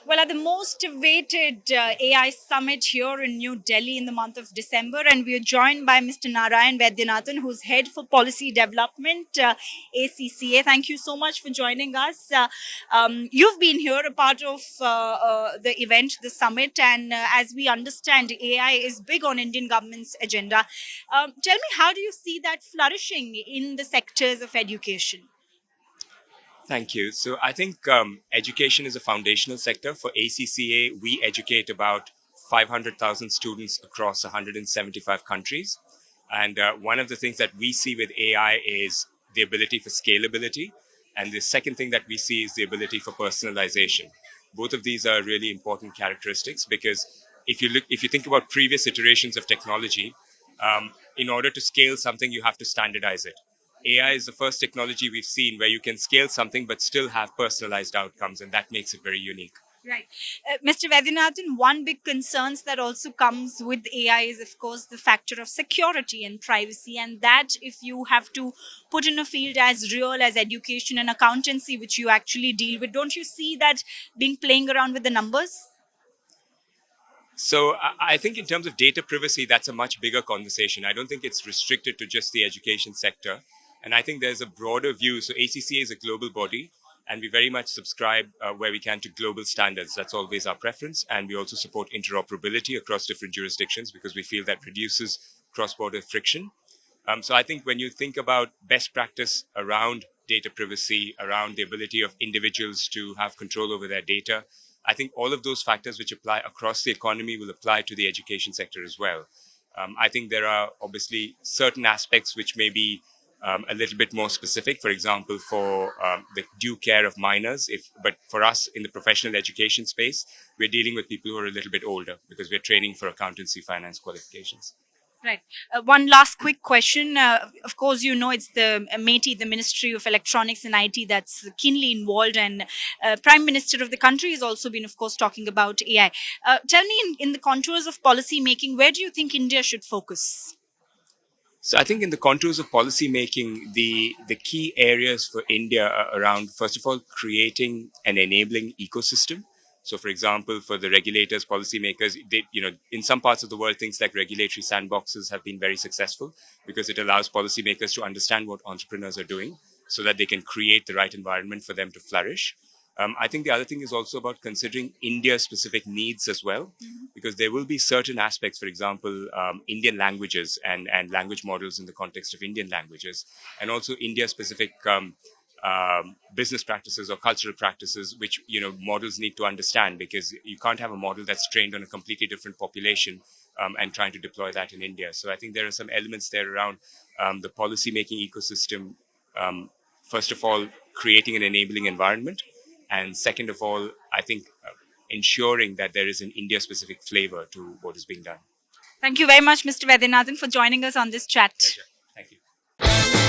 Well, at the most awaited AI summit here in New Delhi in the month of December, and we are joined by Mr. Narayanan Vaidyanathan, who's head for policy development, ACCA. Thank you so much for joining us. You've been here a part of the event, the summit, and as we understand, AI is big on Indian government's agenda. Tell me, how do you see that flourishing in the sectors of education? Thank you. So I think education is a foundational sector. For ACCA, we educate about 500,000 students across 175 countries. And one of the things that we see with AI is the ability for scalability. And the second thing that we see is the ability for personalization. Both of these are really important characteristics because if you think about previous iterations of technology, in order to scale something, you have to standardize it. AI is the first technology we've seen where you can scale something but still have personalized outcomes, and that makes it very unique. Right. Mr. Vaidyanathan, one big concerns that also comes with AI is, of course, the factor of security and privacy. And that if you have to put in a field as real as education and accountancy, which you actually deal with, don't you see that being playing around with the numbers? So I think in terms of data privacy, that's a much bigger conversation. I don't think it's restricted to just the education sector. And I think there's a broader view. So ACCA is a global body, and we very much subscribe where we can to global standards. That's always our preference. And we also support interoperability across different jurisdictions because we feel that reduces cross-border friction. So I think when you think about best practice around data privacy, around the ability of individuals to have control over their data, I think all of those factors which apply across the economy will apply to the education sector as well. I think there are obviously certain aspects which may be a little bit more specific, for example, for the due care of minors. But for us in the professional education space, we're dealing with people who are a little bit older because we're training for accountancy finance qualifications. Right. One last quick question. Of course, you know it's the MeitY, the Ministry of Electronics and IT, that's keenly involved, and Prime Minister of the country has also been, of course, talking about AI. Tell me, in the contours of policy making, where do you think India should focus? So I think in the contours of policy making, the key areas for India are around, first of all, creating an enabling ecosystem. So, for example, for the regulators, policymakers, in some parts of the world, things like regulatory sandboxes have been very successful because it allows policymakers to understand what entrepreneurs are doing so that they can create the right environment for them to flourish. I think the other thing is also about considering India-specific needs as well, because there will be certain aspects, for example, Indian languages and language models in the context of Indian languages, and also India-specific business practices or cultural practices, which models need to understand, because you can't have a model that's trained on a completely different population and trying to deploy that in India. So I think there are some elements there around the policy-making ecosystem. First of all, creating an enabling environment. And second of all, I think ensuring that there is an India-specific flavor to what is being done. Thank you very much, Mr. Vaidyanathan, for joining us on this chat. Pleasure. Thank you.